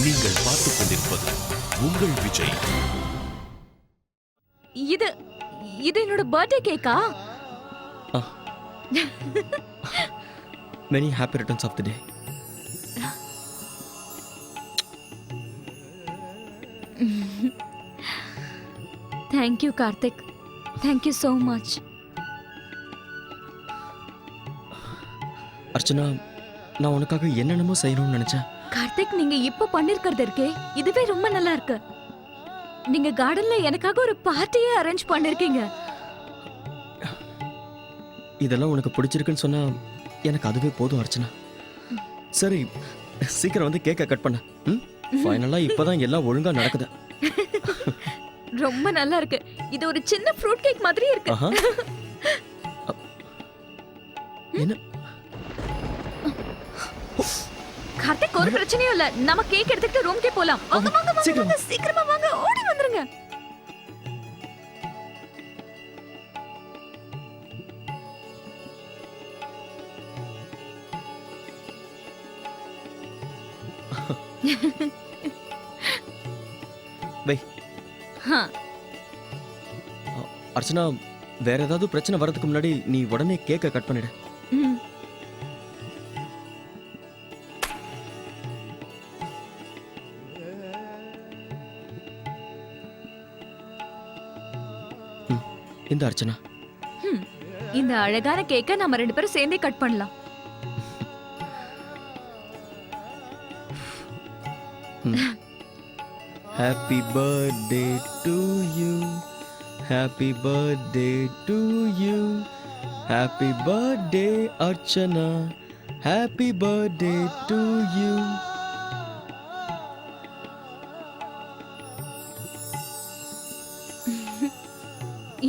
நீங்கள் பார்த்துக் கொண்டிருப்பது உங்கள் விஜய். இது இது என்னோட பர்த்டே கேக்கா? Many happy returns of the day. Thank you Karthik. Thank you so much. Archana, நான் உனக்காக என்னென்னமோ செய்யணும்னு நினைச்சேன். கார்த்திக், நீங்க இப்ப பண்ணிருக்கிறது இருக்கே, இதுவே ரொம்ப நல்லா இருக்கு. நீங்க கார்டன்ல எனக்காக ஒரு பார்ட்டியே அரேஞ்ச் பண்ணிருக்கீங்க. இதெல்லாம் உனக்கு பிடிச்சிருக்குன்னு சொன்னா எனக்கு அதுவே போதும் அர்ச்சனா. சரி, சீக்கிரம் வந்து கேக்க கட் பண்ண. ஃபைனலா இப்பதான் எல்லாம் ஒழுங்கா நடக்குது. ரொம்ப நல்லா இருக்கு. இது ஒரு சின்ன ஃப்ரூட் கேக் மாதிரி இருக்கு. என்ன கார்த்திக், ஒரு பிரச்சனையும் இல்ல. நம்ம கேக் எடுத்துட்டு ரூம்க்கே போலாம். வாங்க வாங்க வாங்க, சீக்கிரமா வாங்க, ஓடி வந்துருங்க. வை. அர்ச்சனா, வேற ஏதாவது பிரச்சனை வரதுக்கு முன்னாடி நீ உடனே கேக்க கட் பண்ணிடு. இந்த அர்ச்சனா, இந்த அழகான கேக்க நம்ம ரெண்டு பேரும் சேர்ந்தே கட் பண்ணலாம். Happy birthday to you. Happy birthday to you. Happy birthday Archana. Happy birthday to you.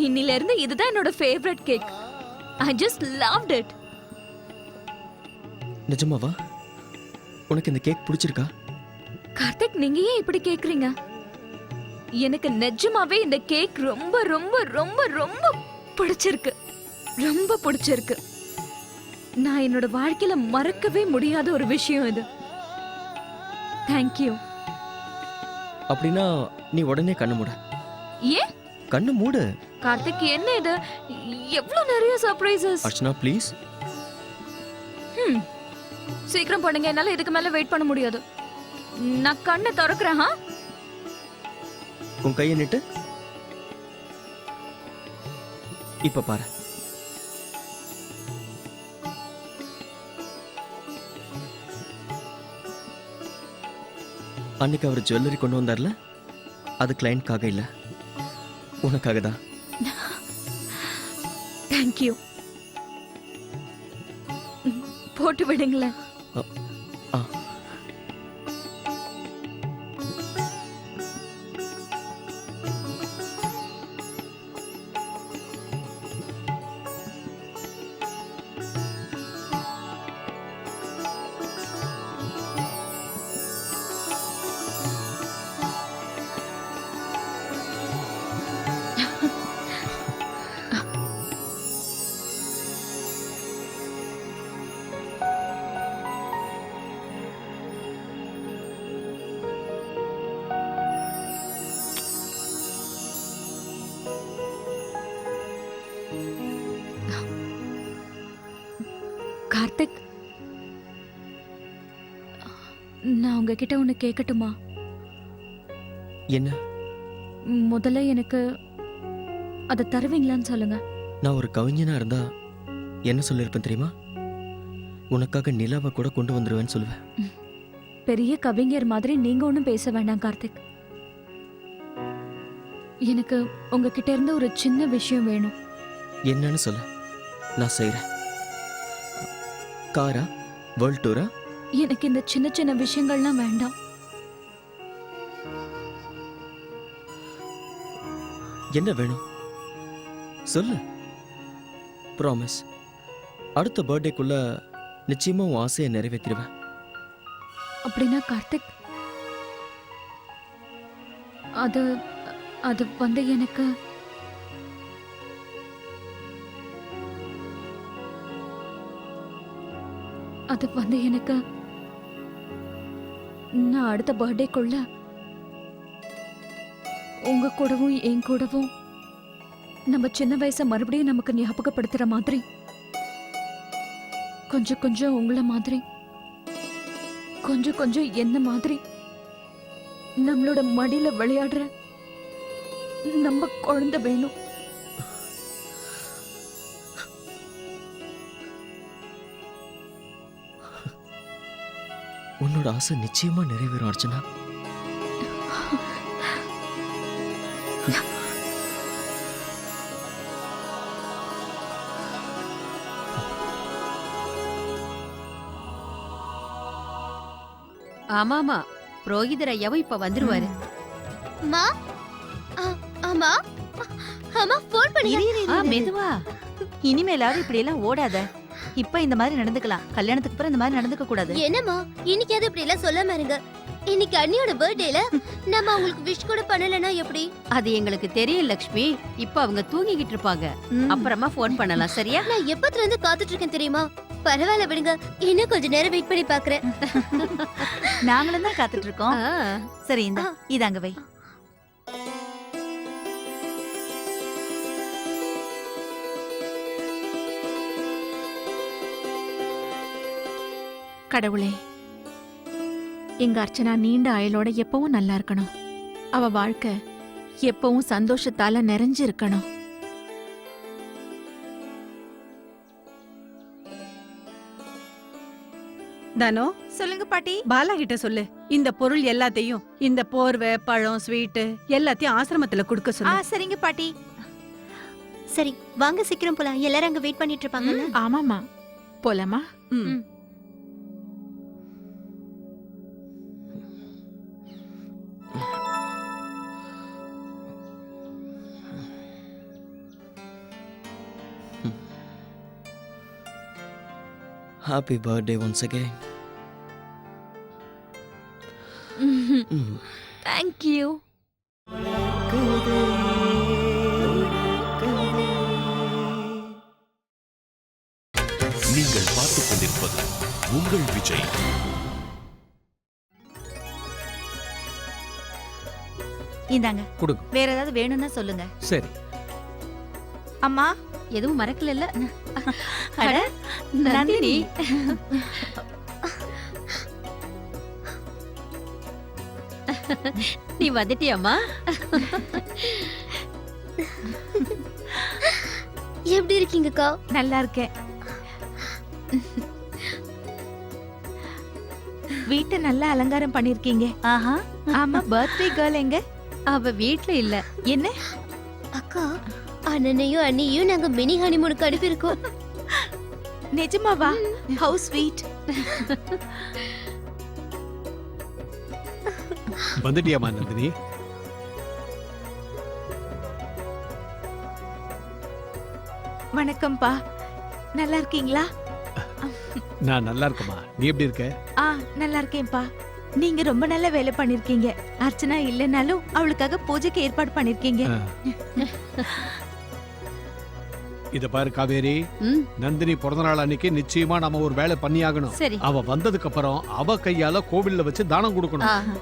இன்னில இருந்து இதுதான் என்னோட favourite cake. I just loved it. நிஜமாவா? உனக்கு இந்த கேக் பிடிச்சிருக்கா? கார்த்திக், நீங்க ஏன் இப்படி கேக்குறீங்க? எனக்கு நிஜமாவே இந்த கேக் ரொம்ப ரொம்ப ரொம்ப ரொம்ப பிடிச்சிருக்கு. ரொம்ப பிடிச்சிருக்கு. நான் என்னோட வாழ்க்கையில மறக்கவே முடியாத ஒரு விஷயம் இது. Thank you. அப்படின்னா நீ உடனே கண்ணு மூடு. ஏன்? கண்ணு மூடு. கார்த்திக், என்ன இது? எவ்வளவு நிறைய சர்ப்ரைசஸ். அர்ச்சனா ப்ளீஸ். சீக்கிரம் பண்ணுங்க, என்னால இதுக்கு மேல வெயிட் பண்ண முடியாது. நான் கண்ணை திறக்கிறேன். உன் கையை நீட்டு. இப்ப பாரு. அன்னைக்கு அவர் ஜுவல்லரி கொண்டு வந்தார்ல, அது கிளையண்ட்காக இல்ல, உனக்காக தான். தேங்க்யூ. போட்டு விடுங்களேன். கார்த்திக், நான் உங்ககிட்ட ஒண்ணு கேட்கட்டுமா? என்ன? முதல்ல எனக்கு அதை தருவீங்களான்னு சொல்லுங்க. நான் ஒரு கவிஞனா இருந்தா என்ன சொல்லிருப்பேன் தெரியுமா? உனக்காக நிலாவை கூட கொண்டு வந்துருவேன்னு சொல்லுவேன். பெரிய கவிஞர் மாதிரி நீங்க ஒண்ணும் பேச வேண்டாம் கார்த்திக். எனக்கு உங்ககிட்ட இருந்து ஒரு சின்ன விஷயம் வேணும். என்னன்னு சொல்லு, நான் செய்றேன். காரா, வேர்ல்ட் டூரா? எனக்கு இந்த சின்ன சின்ன விஷயங்கள்லாம் வேண்டாம். என்ன வேணும் சொல்லு. ப்ராமிஸ், அடுத்த பர்த்டேக்குள்ள நிச்சயமா உன் ஆசையை நிறைவேற்றிடுவேன். அப்படின்னா கார்த்திக், அது அது வந்து எனக்கு அது வந்து எனக்கு நான் அடுத்த பர்த்டேக்குள்ள உங்க கூடவும் என் கூடவும் நம்ம சின்ன வயசை மறுபடியும் நமக்கு ஞாபகப்படுத்துற மாதிரி கொஞ்சம் கொஞ்சம் உங்களை மாதிரி கொஞ்சம் கொஞ்சம் என்ன மாதிரி நம்மளோட மடியில விளையாடுற நம்ம குழந்தை வேணும். உன்னோட ஆசை நிச்சயமா நிறைவேறும் அர்ச்சனா. ஆமாமா, புரோகிதர் ஐயாவும் இப்ப வந்துருவாரு. அம்மா அம்மா அம்மா ஃபோன் பண்ணி மெதுவா. இனிமேலாவது இப்படி எல்லாம் ஓடாத. இப்ப இந்த மாதிரி நடந்துக்கலாம், கல்யாணத்துக்கு அப்புறம் இந்த மாதிரி நடந்துக்க கூடாது. என்னம்மா இன்னைக்கு அது இப்படி எல்லாம் சொல்லாம இருங்க. இன்னைக்கு அண்ணியோட பர்த்டேல நம்ம அவங்களுக்கு விஷ் கூட பண்ணலனா எப்படி? அது எங்களுக்கு தெரியும் லக்ஷ்மி. இப்ப அவங்க தூங்கிக்கிட்டு இருப்பாங்க. அப்புறமா ஃபோன் பண்ணலாம், சரியா? நான் எப்பத்துல இருந்து காத்துட்டு இருக்கேன் தெரியுமா? பரவாயில்ல விடுங்க, இன்னும் கொஞ்ச நேரம் வெயிட் பண்ணி பாக்குறேன். நாங்களும் தான் காத்துட்டு இருக்கோம். சரி, இந்த இதாங்க வை. கடவுளே, எங்க அர்ச்சனா நீண்ட ஆயுளோட எப்பவும் நல்லா இருக்கணும். அவ வாழ்க்கை எப்பவும் சந்தோஷத்தால நிறைஞ்சு இருக்கணும். தனோ, சொல்லுங்க பாட்டி. பாலா கிட்ட சொல்லு, இந்த பொருள் எல்லாத்தையும், இந்த போர்வை, பழம், ஸ்வீட் எல்லாத்தையும் ஆசிரமத்துல கொடுக்க சொல்லு. சரிங்க பாட்டி. சரி வாங்க சீக்கிரம் போலாம், எல்லாரும் அங்க வெயிட் பண்ணிட்டு இருப்பாங்கல்ல. ஆமாமா, போலாமா? ம். Happy birthday once again. Thank you. நீங்கள் பார்த்துக் கொண்டிருப்பது உங்கள் விஜய். இந்தாங்க கொடுங்க. வேற ஏதாவது வேணும்னா சொல்லுங்க. சரி. அம்மா, எதுவும் மறக்கல. அட, நந்தினி, நீ வந்துட்டியாமா? எப்படி இருக்கீங்கக்கா? நல்லா இருக்கேன். வீட்டை நல்லா அலங்காரம் பண்ணிருக்கீங்க. ஆஹா, ஆமா, பர்த்டே கேர்ள் எங்க? அவ வீட்ல இல்ல. என்ன? அக்கா, அண்ணனையும் அண்ணியும் நாங்க மினி ஹனிமூனுக்கு அனுப்பியிருக்கோம். நிஜமாவா? How sweet. வந்துட்டியாமா நந்தினி? வணக்கம்ப்பா, நல்லா இருக்கீங்களா? நான் நல்லா இருக்கேம்மா, நீ எப்படி இருக்க? நல்லா இருக்கேன்ப்பா. நீங்க ரொம்ப நல்ல வேலை பண்ணிருக்கீங்க. அர்ச்சனா இல்லைனாலும் அவளுக்காக பூஜைக்கு ஏற்பாடு பண்ணிருக்கீங்க. இத பாரு காவேரி, ம், நந்தினி பிறந்த நாள் அன்னைக்கு நிச்சயமா நாம ஒரு வேலை பண்ணியாகணும். சரி. அவ வந்ததுக்கு அப்புறம் அவ கையால கோவில்ல வச்சு தானம் கொடுக்கணும். ஆஹா.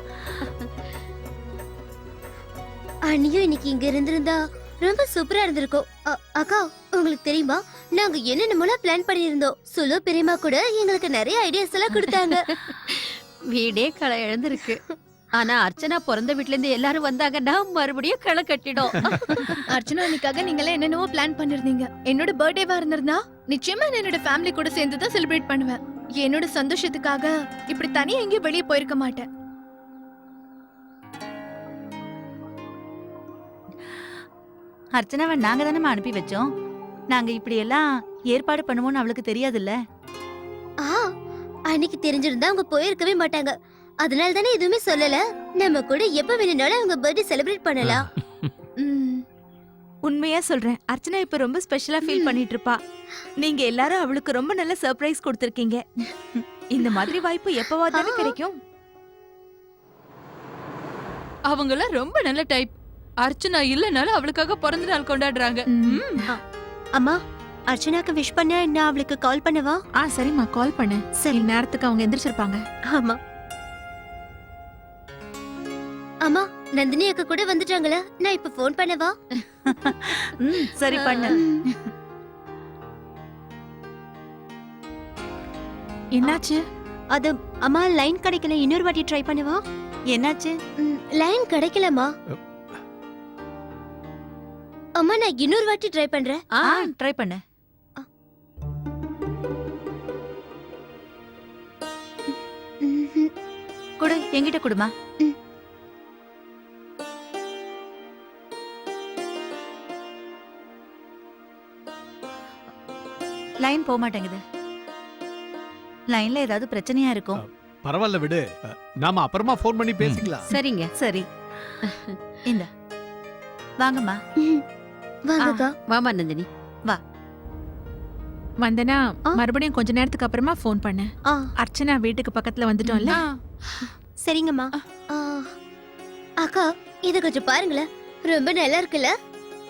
அண்ணியும் இன்னைக்கு இங்க இருந்திருந்தா ரொம்ப சூப்பரா இருந்திருக்கும். அக்கா, உங்களுக்கு தெரியுமா, நாங்க என்னென்னமோலாம் பிளான் பண்ணியிருந்தோம். சுலோ பெரியம்மா கூட எங்களுக்கு நிறைய ஐடியாஸ் எல்லாம் கொடுத்தாங்க. வீடே களை இழந்திருக்கு. ஆனா அர்ச்சனா பிறந்த வீட்ல இருந்து எல்லாரும் வந்தாங்கன்னா மறுபடியும் களை கட்டிடும். அர்ச்சனா அன்னைக்காக நீங்களே என்னென்னவோ பிளான் பண்ணிருந்தீங்க. என்னோட பர்த்டேவா இருந்திருந்தா நிச்சயமா நான் என்னோட ஃபேமிலி கூட சேர்ந்து தான் செலிப்ரேட் பண்ணுவேன். என்னோட சந்தோஷத்துக்காக இப்படி தனியா எங்கேயும் வெளியே போயிருக்க மாட்டேன். அர்ச்சனாவை நாங்க தானே அனுப்பி வச்சோம். நாங்க இப்படி எல்லாம் ஏற்பாடு பண்ணுவோம்னு அவளுக்கு தெரியாதுல்ல. அன்னைக்கு தெரிஞ்சிருந்தா அவங்க போயிருக்கவே மாட்டாங்க. அதனால தானே எதுவுமே சொல்லல. நம்ம கூட எப்ப வேணும்னாலும் அவங்க பர்த்டே செலிப்ரேட் பண்ணலாம். உண்மையா சொல்றேன், அர்ச்சனா இப்ப ரொம்ப ஸ்பெஷலா ஃபீல் பண்ணிட்டு இருப்பா. நீங்க எல்லாரும் அவளுக்கு ரொம்ப நல்ல சர்ப்ரைஸ் கொடுத்திருக்கீங்க. இந்த மாதிரி வாய்ப்பு எப்பவா தானே கிடைக்கும். அவங்கலாம் ரொம்ப நல்ல டைப். அர்ச்சனா இல்லனாலும் அவளுக்காக பிறந்த நாள் கொண்டாடுறாங்க. அம்மா, அர்ச்சனாக்கு விஷ் பண்ண நான் அவளுக்கு கால் பண்ணவா? சரிம்மா, கால் பண்ணு. சரி, நேரத்துக்கு அவங்க எந்திரிச்சிருப்பாங்க. ஆமா. அம்மா நந்தினி அக்கா கூட வந்துட்டாங்களா? நான் இப்ப ஃபோன் பண்ணவா? சரி பண்ணு. என்னாச்சு? அது அம்மா லைன் கிடைக்கல, இன்னொரு வாட்டி ட்ரை பண்ணவா? என்னாச்சு? லைன் கிடைக்கலமா. அம்மா நான் இன்னொரு வாட்டி ட்ரை பண்றேன். ட்ரை பண்ணு. குடு, என்கிட்ட குடுமா. லைன் போக மாட்டேங்குது. லைன்ல ஏதாவது பிரச்சனையா இருக்கும். பரவாயில்ல விடு, நாம அப்புறமா ஃபோன் பண்ணி பேசிக்கலாம். சரிங்க. சரி, இந்த வாங்கம்மா. வாங்கக்கா. வாமா நந்தினி. வந்தனா மறுபடியும் கொஞ்ச நேரத்துக்கு அப்புறமா ஃபோன் பண்ணு. ஆ, அர்ச்சனா வீட்டுக்கு பக்கத்துல வந்துட்டோம்ல. சரிங்கம்மா. அக்கா இத கொஞ்சம் பாருங்களேன், ரொம்ப நல்லா இருக்குல்ல?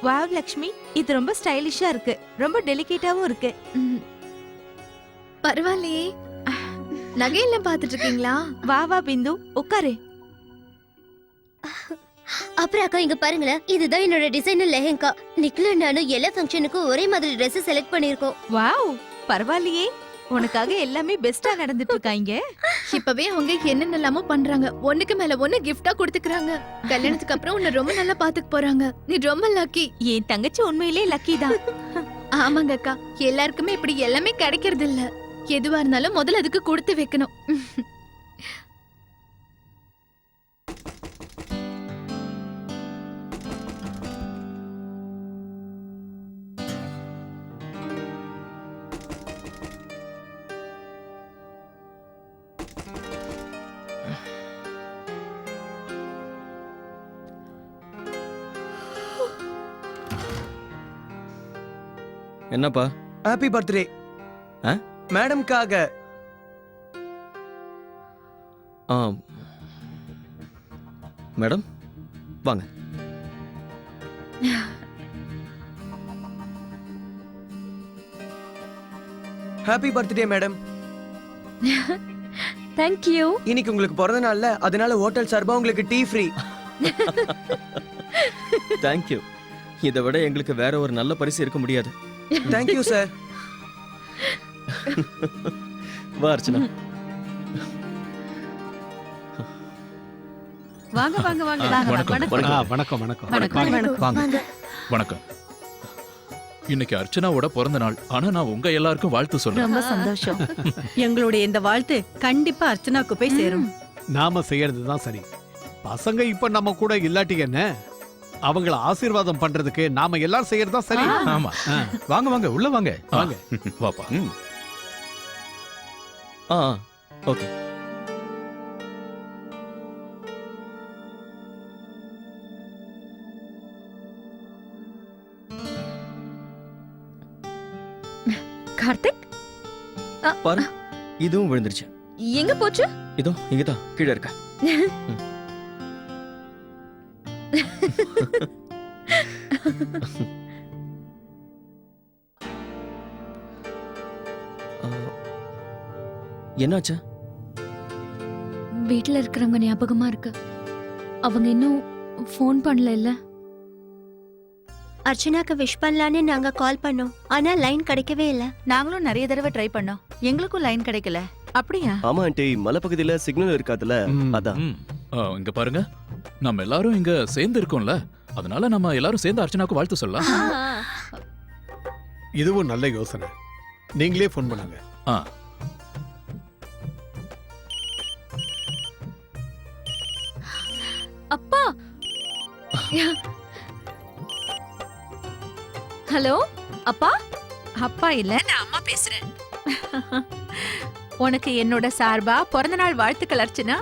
வாவ் லக்ஷ்மி, இது ரொம்ப ஸ்டைலிஷா இருக்கு, ரொம்ப டெலிகேட்டாவும் இருக்கு. பரவாயில்லையே. நகையெல்லாம் பாத்துட்டு இருக்கீங்களா? வா வா பிந்து, உட்காரு. அப்புறம் அக்கா இங்க பாருங்களேன், இதுதான் என்னோட டிசைனர் லெஹெங்கா. நிக்கல நானும் எல்லா ஃபங்க்ஷனுக்கும் ஒரே மாதிரி Dress செலக்ட் பண்ணிருக்கோம். வாவ், பரவாயில்லையே. உனக்காக எல்லாமே பெஸ்டா நடந்துட்டு இருக்காங்க. இப்பவே அவங்க என்னென்னலாமோ பண்றாங்க. ஒண்ணுக்கு மேல ஒண்ணு கிஃப்டா கொடுத்துக்கறாங்க. கல்யாணத்துக்கு அப்புறம் உன்னை ரொம்ப நல்லா பாத்துக்க போறாங்க. நீ ரொம்ப லக்கி. என் தங்கச்சி உண்மையிலே லக்கி தான். ஆமாங்க அக்கா, எல்லாருக்குமே இப்படி எல்லாமே கிடைக்கிறது இல்ல. எதுவா இருந்தாலும் முதல்ல அதுக்கு கொடுத்து வைக்கணும். என்னப்பா? Happy birthday. ஆ? மேடம்காக. மேடம் வாங்க. Happy birthday madam. Thank you. இன்னைக்கு உங்களுக்கு பிறந்த நாள்ல, அதனால ஹோட்டல் சார்பா உங்களுக்கு டீ ஃப்ரீ. தேங்க்யூ. இதை விட எங்களுக்கு வேற ஒரு நல்ல பரிசு இருக்க முடியாது. Thank you sir. வா அர்ச்சனா. வாங்க வாங்க வாங்க. வணக்கம். வணக்கம் வணக்கம். வாங்க. வணக்கம். இன்னைக்கு அர்ச்சனாவோட பிறந்த நாள். ஆனா நான் உங்க எல்லாருக்கும் வாழ்த்து சொல்றேன். ரொம்ப சந்தோஷம். எங்களுடைய இந்த வாழ்த்து கண்டிப்பா அர்ச்சனாக்கு போய் சேரும். நாம செய்யறது தான் சரி. பசங்க இப்ப நம்ம கூட இல்லாட்டி என்ன, அவங்கள ஆசீர்வாதம் பண்றதுக்கு நாம எல்லாரும் செய்யறதா சரி. ஆமா. வாங்க வாங்க, உள்ள வாங்க. வாங்க. வாப்பா. ஓகே. கார்த்திக், பாரு, இதுவும் விழுந்துருச்சு. எங்க போச்சு? இதோ இங்கதான் கீழே இருக்க. என்னாச்சு? வீட்ல இருக்கிறவங்க ஞாபகமா இருக்கு. அவங்க இன்னும் ஃபோன் பண்ணல இல்ல? அர்ச்சனாக்கு விஷ் பண்ணலான்னு நாங்க கால் பண்ணோம், ஆனா லைன் கிடைக்கவே இல்ல. நாங்களும் நிறைய தடவை ட்ரை பண்ணோம், எங்களுக்கும் லைன் கிடைக்கல. அப்படியா? ஆமா ஆண்டி, மலைப்பகுதியில சிக்னல் இருக்காதுல, அதான். இங்க பாருங்க, நம்ம எல்லாரும் இங்க சேர்ந்து இருக்கோம்ல, அதனால நம்ம எல்லாரும் சேர்ந்து அர்ச்சனாக்கு வாழ்த்து சொல்லலாம். இதுவும் நல்ல யோசனை. நீங்களே ஃபோன் பண்ணுங்க. அப்பா. ஹலோ அப்பா. அப்பா இல்ல, நான் அம்மா பேசுறேன். உனக்கு என்னோட சார்பா பிறந்த நாள் வாழ்த்துக்கள் அர்ச்சனா.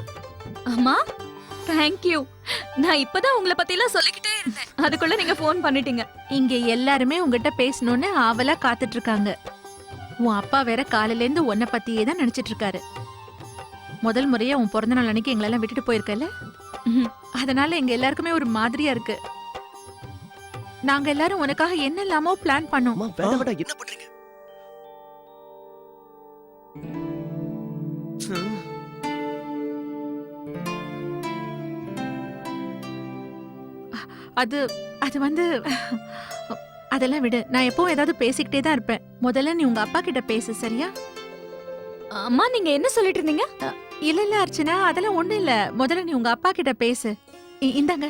அம்மா தேங்க் யூ. நான் இப்பதான் உங்களை பத்தி எல்லாம் சொல்லிக்கிட்டே இருந்தேன், அதுக்குள்ள நீங்க ஃபோன் பண்ணிட்டீங்க. இங்க எல்லாருமே உங்ககிட்ட பேசணும்னு ஆவலா காத்துட்டு இருக்காங்க. உன் அப்பா வேற காலையில இருந்து உன்னை பத்தியே தான் நினைச்சிட்டு இருக்காரு. முதல் முறையா உன் பிறந்த நாள் அன்னைக்கு எங்களெல்லாம் விட்டுட்டு போயிருக்கல, அதனால எங்க எல்லாருக்குமே ஒரு மாதிரியா இருக்கு. நாங்க எல்லாரும் உனக்காக என்னெல்லாமோ பிளான் பண்ணோம். என்ன பண்றீங்க? அது அது வந்து அதெல்லாம் விடு. நான் எப்பவும் ஏதாவது பேசிக்கிட்டே தான் இருப்பேன். முதல்ல நீ உங்க அப்பா கிட்ட பேசு, சரியா? அம்மா நீங்க என்ன சொல்லிட்டு இருந்தீங்க? இல்ல இல்ல அர்ச்சனா, அதெல்லாம் ஒண்ணும் இல்ல. முதல்ல நீ உங்க அப்பா கிட்ட பேசு. இந்தாங்க.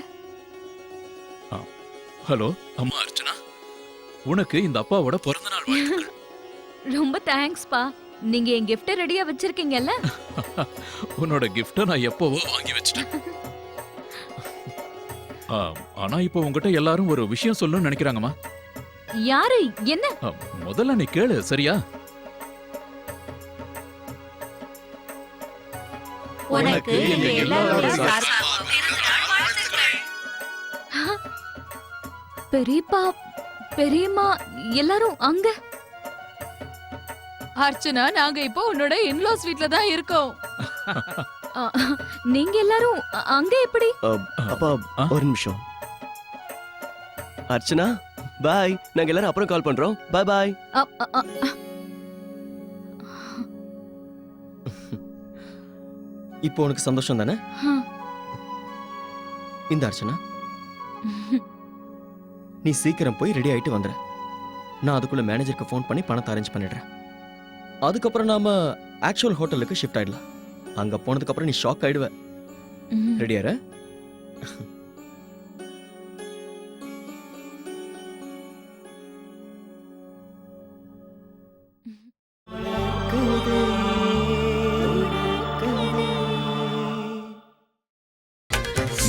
ஹலோ அம்மா அர்ச்சனா, உனக்கு இந்த அப்பாவோட பிறந்த நாள் வாழ்த்துக்கள். ரொம்ப தேங்க்ஸ்பா. நீங்க என் கிஃப்ட் ரெடியா வச்சிருக்கீங்கல்ல? உன்னோட கிஃப்ட நான் எப்பவோ வாங்கி வச்சிட்டேன். ஆனா இப்போ உங்ககிட்ட எல்லாரும் ஒரு விஷயம் சொல்லணும்னு நினைக்கிறாங்கம்மா. யாரு? என்ன? முதல்ல நீ கேளு, சரியா? உனக்கு எங்க எல்லாரோட சார்பா பெரியப்பா பெரியம்மா எல்லாரும் அங்க. அர்ச்சனா, நாங்க இப்போ உன்னோட இன்லாஸ் வீட்ல தான் இருக்கோம். அ, நீங்க எல்லாரும் அங்க எப்படி? அப்பா ஒரு நிமிஷம். அர்ச்சனா பாய், நாங்க எல்லாரும் அப்புறம் கால் பண்றோம். பாய் பாய். அ, அ, அ, அ. இப்போ உனக்கு சந்தோஷம் தானே? இந்த அர்ச்சனா, நீ சீக்கிரம் போய் ரெடி ஆயிட்டு வந்துற. நான் அதுக்குள்ள மேனேஜருக்கு ஃபோன் பண்ணி பணத்தை அரேஞ்ச் பண்ணிடுறேன். அதுக்கப்புறம் நாம ஆக்சுவல் ஹோட்டலுக்கு ஷிஃப்ட் ஆயிடலாம். அங்க போனதுக்கு அப்புறம் நீ ஷாக் ஆயிடுவ. ரெடியார?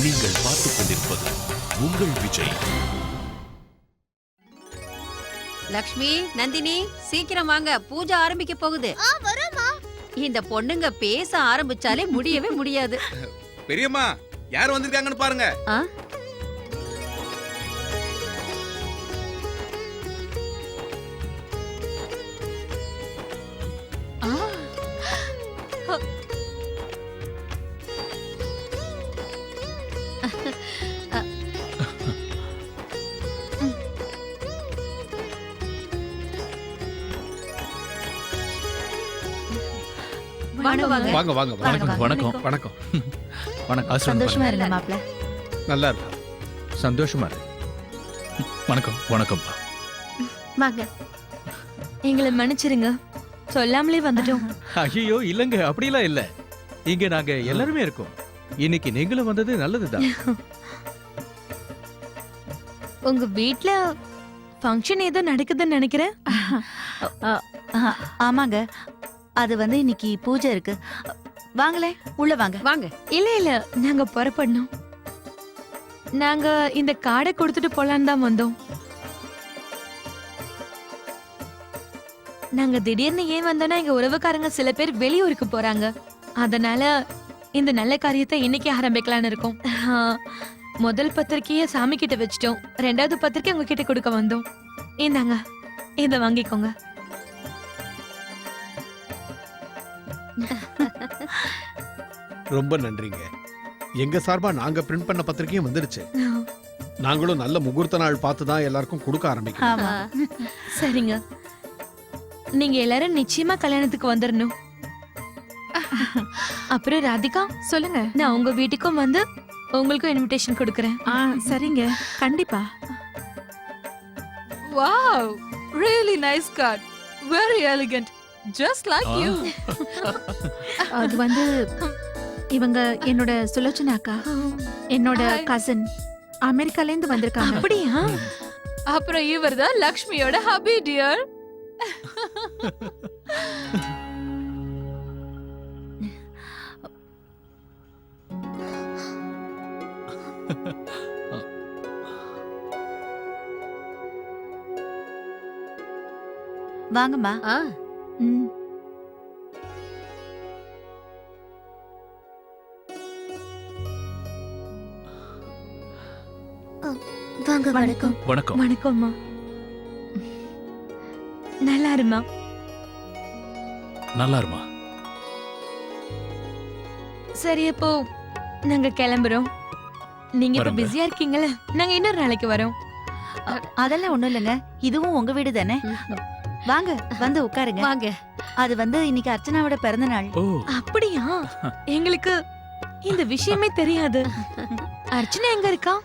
நீங்கள் பார்த்துக் கொண்டிருப்பது உங்கள் விஜய். லக்ஷ்மி, நந்தினி, சீக்கிரம் வாங்க, பூஜை ஆரம்பிக்க போகுது. இந்த பொண்ணுங்க பேச ஆரம்பிச்சாலே முடியவே முடியாது. பெரியம்மா, யார் வந்திருக்காங்கன்னு பாருங்க. ஆ? வாங்க வாங்க. வாங்க வாங்க. வணக்கம் வணக்கம் வணக்கம். வணக்கம். சந்தோஷமா இருங்க மாப்ள. நல்லா இருக்கு. சந்தோஷமா இருக்கு. வணக்கம் வணக்கம்ப்பா. வாங்க. எங்களை மன்னிச்சிருங்க, சொல்லாமலே வந்துட்டோம். ஐயோ இல்லங்க, அப்படிலாம் இல்ல. இங்க நாங்க எல்லாருமே இருக்கோம். இன்னைக்கு நீங்களும் வந்தது நல்லதுதான். உங்க வீட்ல ஃபங்க்ஷன் ஏதோ நடக்குதுன்னு நினைக்கிறேன். ஆமாங்க, அது வந்து இன்னைக்கு பூஜை இருக்கு. வாங்களே, உள்ள வாங்க. வாங்க. இல்ல இல்ல, நாங்க புறப்படணும். நாங்க இந்த கார்டை கொடுத்துட்டு போலான்னு தான் வந்தோம். நாங்க திடீர்னு ஏன் வந்தோம்னா, எங்க உறவுக்காரங்க சில பேர் வெளியூருக்கு போறாங்க. அதனால இந்த நல்ல காரியத்தை இன்னைக்கு ஆரம்பிக்கலாம்னு இருக்கோம். முதல் பத்திரிக்கைய சாமி கிட்ட வச்சிட்டோம். ரெண்டாவது பத்திரிக்கை உங்ககிட்ட கொடுக்க வந்தோம். இந்தாங்க, இத வாங்கிக்கோங்க. ரொம்ப நன்றிங்க. எங்க சார்பா நாங்க பிரிண்ட் பண்ண பத்திரிக்கையும் வந்துருச்சு. நாங்களும் நல்ல முகூர்த்த நாள் பார்த்து தான் எல்லாருக்கும் கொடுக்க ஆரம்பிக்கிறோம். ஆமா. சரிங்க, நீங்க எல்லாரும் நிச்சயமா கல்யாணத்துக்கு வந்துடணும். அப்புறம் ராதிகா, சொல்லுங்க. நான் உங்க வீட்டுக்கும் வந்து உங்களுக்கும் இன்விடேஷன் கொடுக்கறேன். சரிங்க, கண்டிப்பா. Wow, really nice card. Very elegant. Just like you. அது வந்து இவங்க என்னோட சுலோச்சனா அக்கா, என்னோட கசின், அமெரிக்கால இருந்து வந்திருக்காங்க. அப்படியா? அப்புறம் இவர்தான் லக்ஷ்மியோட ஹபி டியர். வாங்கம்மா. வாங்க. வணக்கம். வணக்கம். வணக்கம்மா. நல்லா இருமா. நல்லா இருமா. சரி, அப்போ நாங்க கிளம்புறோம். நீங்க இப்ப வரேங்க. பிஸியா இருக்கீங்கல்ல, நாங்க இன்னொரு நாளைக்கு வரோம். அதெல்லாம் ஒண்ணும் இல்லைங்க, இதுவும் உங்க வீடு தானே. வாங்க, வந்து உட்காருங்க. வாங்க. அது வந்து இன்னைக்கு அர்ச்சனாவோட பிறந்த நாள். ஓ, அப்படியா? எங்களுக்கு இந்த விஷயமே தெரியாது. அர்ச்சனா எங்க இருக்கா?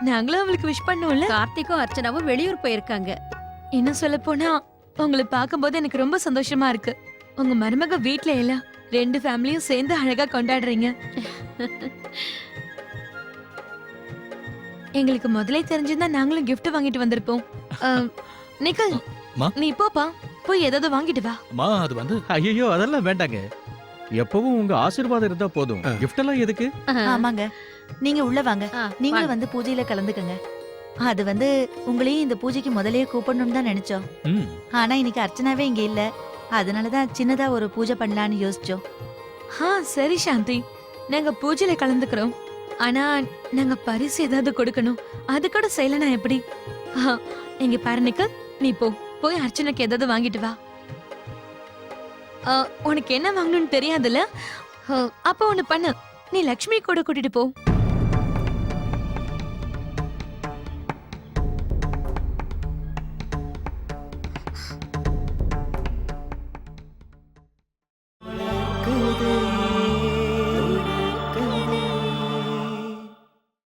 நாங்களும் அவளுக்கு விஷ் பண்ணோம்ல. கார்த்திக்கும் அர்ச்சனாவும் வெளியூர் போயிருக்காங்க. இன்னும் சொல்ல போனா உங்களை பார்க்கும்போது எனக்கு ரொம்ப சந்தோஷமா இருக்கு. உங்க மருமக வீட்ல எல்லாம் 2 ஃபேமிலியும் சேர்ந்து அழகா கொண்டாடுறீங்க. எங்களுக்கு முதல்ல தெரிஞ்சிருந்தா நாங்களும் gift வாங்கிட்டு வந்திருப்போம். நிக்கல், மா? நீ போப்பா, போய் ஏதாவது வாங்கிட்டு வா. அம்மா அது வந்து ஐயோ அதெல்லாம் வேண்டாங்க. எப்பவும் உங்க ஆசீர்வாதம் இருந்தா போதும். gift எல்லாம் எதுக்கு? ஆமாங்க, நீங்க உள்ள வாங்க. ஆ, நீங்களும் வாங்க. வந்து பூஜையில கலந்துக்கங்க. அது வந்து உங்களையும் இந்த பூஜைக்கு முதல்லயே கூப்பிடணும்னு தான் நினைச்சோம். ம், ஆனா இன்னைக்கு அர்ச்சனாவே இங்க இல்ல. அதனாலதான் சின்னதா ஒரு பூஜை பண்ணலாம்னு யோசிச்சோம். சரி சாந்தி, நாங்க பூஜையில கலந்துக்கிறோம். ஆனா நாங்க பரிசு ஏதாவது கொடுக்கணும். அது கூட செய்யலனா எப்படி? இங்க பாரு நிக்கல், நீ போய் அர்ச்சனைக்கு ஏதாவது வாங்கிட்டு வா. உனக்கு என்ன வாங்கணும்னு தெரியாதுல்ல? அப்ப ஒண்ணு பண்ணு, நீ லக்ஷ்மி கூட கூட்டிட்டு போ.